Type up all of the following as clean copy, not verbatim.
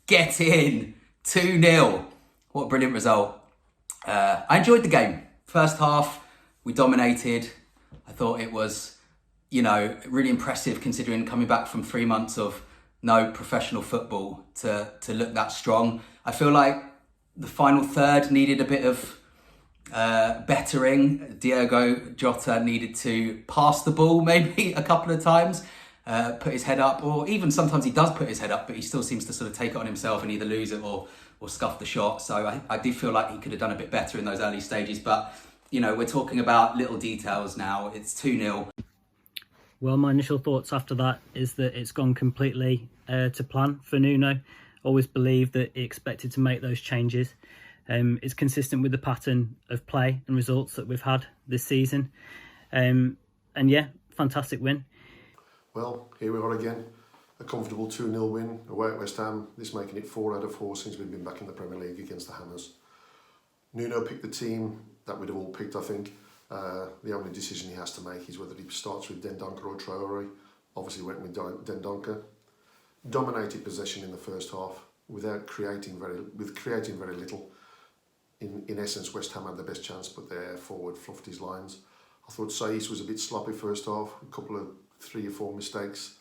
get in. 2-0. What a brilliant result. I enjoyed the game. First half, we dominated. I thought it was, really impressive considering coming back from 3 months of no professional football to look that strong. I feel like the final third needed a bit of bettering. Diogo Jota needed to pass the ball maybe a couple of times, put his head up, or even sometimes he does put his head up, but he still seems to sort of take it on himself and either lose it or scuff the shot. So I do feel like he could have done a bit better in those early stages. But, we're talking about little details now. It's 2-0. Well, my initial thoughts after that is that it's gone completely to plan for Nuno. Always believed that he expected to make those changes. It's consistent with the pattern of play and results that we've had this season. And yeah, fantastic win. Well, here we are again. A comfortable 2-0 win away at West Ham. This making it 4 out of 4 since we've been back in the Premier League against the Hammers. Nuno picked the team that we'd have all picked, I think. The only decision he has to make is whether he starts with Dendoncker or Traore. Obviously went with Dendoncker. Dominated possession in the first half without creating very little. In essence, West Ham had the best chance, but their forward fluffed his lines. I thought Saiss was a bit sloppy first half, a couple of 3 or 4 mistakes.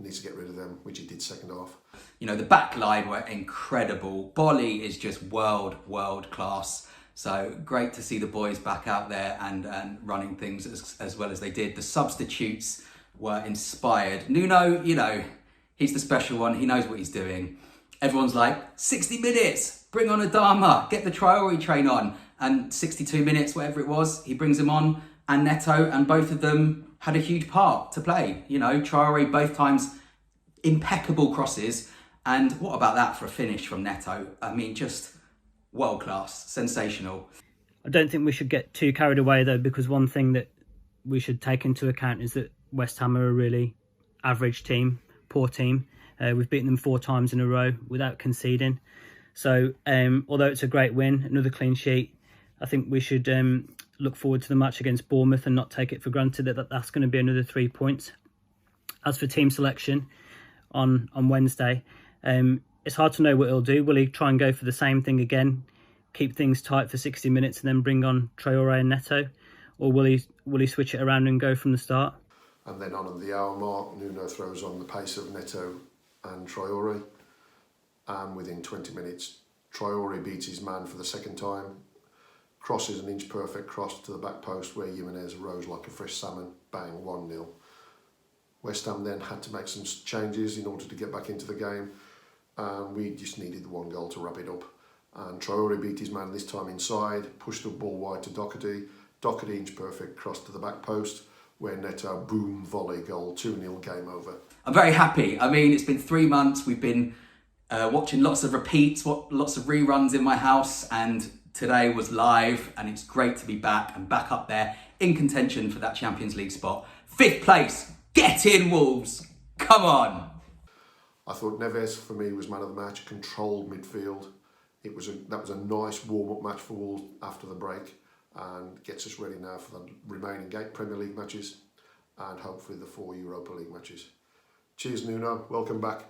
Needs to get rid of them, which he did second half. The back line were incredible. Bolly is just world class. So great to see the boys back out there and running things as well as they did. The substitutes were inspired. Nuno, he's the special one. He knows what he's doing. Everyone's like, 60 minutes, bring on Adama, get the Traore train on. And 62 minutes, whatever it was, he brings him on, and Neto, and both of them had a huge part to play. Traore both times, impeccable crosses. And what about that for a finish from Neto? I mean, just world class, sensational. I don't think we should get too carried away though, because one thing that we should take into account is that West Ham are a really average team, poor team. We've beaten them 4 times in a row without conceding. So although it's a great win, another clean sheet, I think we should look forward to the match against Bournemouth and not take it for granted that that's going to be another 3 points. As for team selection on Wednesday, it's hard to know what he'll do. Will he try and go for the same thing again, keep things tight for 60 minutes and then bring on Traore and Neto? Or will he switch it around and go from the start? And then on the hour mark, Nuno throws on the pace of Neto and Traore. And within 20 minutes, Traore beats his man for the second time. Crosses an inch perfect cross to the back post where Jimenez rose like a fresh salmon. Bang, 1-0. West Ham then had to make some changes in order to get back into the game. We just needed the 1 goal to wrap it up. And Traore beat his man this time inside, pushed the ball wide to Doherty. Doherty inch perfect cross to the back post where Neto, boom, volley goal, 2-0, game over. I'm very happy. I mean, it's been 3 months. We've been watching lots of repeats, lots of reruns in my house, and today was live, and it's great to be back and back up there in contention for that Champions League spot. 5th place, get in Wolves, come on. I thought Neves, for me, was man of the match, controlled midfield. That was a nice warm-up match for Wolves after the break and gets us ready now for the remaining 8 Premier League matches and hopefully the 4 Europa League matches. Cheers, Nuno. Welcome back.